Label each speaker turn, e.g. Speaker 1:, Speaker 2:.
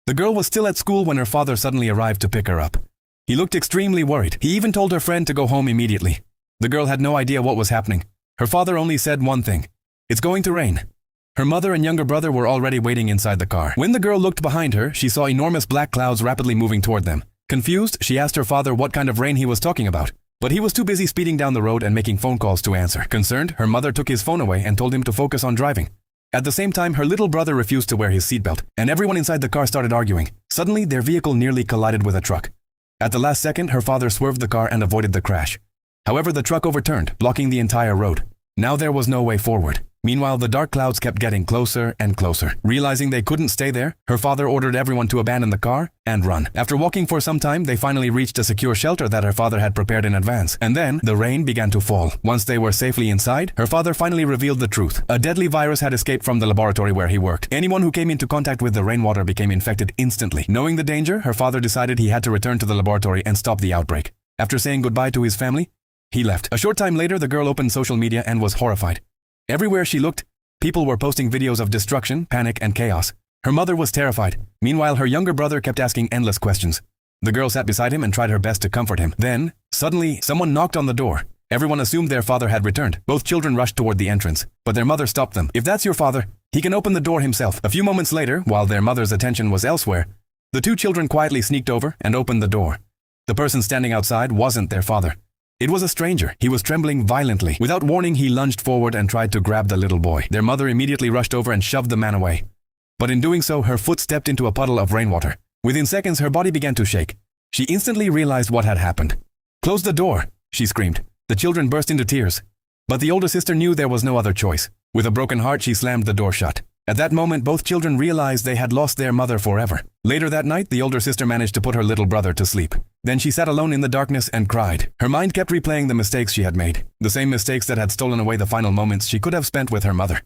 Speaker 1: The girl was still at school when her father suddenly arrived to pick her up. He looked extremely worried. He even told her friend to go home immediately. The girl had no idea what was happening. Her father only said one thing: "It's going to rain." Her mother and younger brother were already waiting inside the car. When the girl looked behind her, she saw enormous black clouds rapidly moving toward them. Confused, she asked her father what kind of rain he was talking about. But he was too busy speeding down the road and making phone calls to answer. Concerned, her mother took his phone away and told him to focus on driving. At the same time, her little brother refused to wear his seatbelt, and everyone inside the car started arguing. Suddenly, their vehicle nearly collided with a truck. At the last second, her father swerved the car and avoided the crash. However, the truck overturned, blocking the entire road. Now there was no way forward. Meanwhile, the dark clouds kept getting closer and closer. Realizing they couldn't stay there, her father ordered everyone to abandon the car and run. After walking for some time, they finally reached a secure shelter that her father had prepared in advance. And then, the rain began to fall. Once they were safely inside, her father finally revealed the truth. A deadly virus had escaped from the laboratory where he worked. Anyone who came into contact with the rainwater became infected instantly. Knowing the danger, her father decided he had to return to the laboratory and stop the outbreak. After saying goodbye to his family, he left. A short time later, the girl opened social media and was horrified. Everywhere she looked, people were posting videos of destruction, panic, and chaos. Her mother was terrified. Meanwhile, her younger brother kept asking endless questions. The girl sat beside him and tried her best to comfort him. Then, suddenly, someone knocked on the door. Everyone assumed their father had returned. Both children rushed toward the entrance, but their mother stopped them. "If that's your father, he can open the door himself." A few moments later, while their mother's attention was elsewhere, the two children quietly sneaked over and opened the door. The person standing outside wasn't their father. It was a stranger. He was trembling violently. Without warning, he lunged forward and tried to grab the little boy. Their mother immediately rushed over and shoved the man away. But in doing so, her foot stepped into a puddle of rainwater. Within seconds, her body began to shake. She instantly realized what had happened. "Close the door," she screamed. The children burst into tears. But the older sister knew there was no other choice. With a broken heart, she slammed the door shut. At that moment, both children realized they had lost their mother forever. Later that night, the older sister managed to put her little brother to sleep. Then she sat alone in the darkness and cried. Her mind kept replaying the mistakes she had made, the same mistakes that had stolen away the final moments she could have spent with her mother.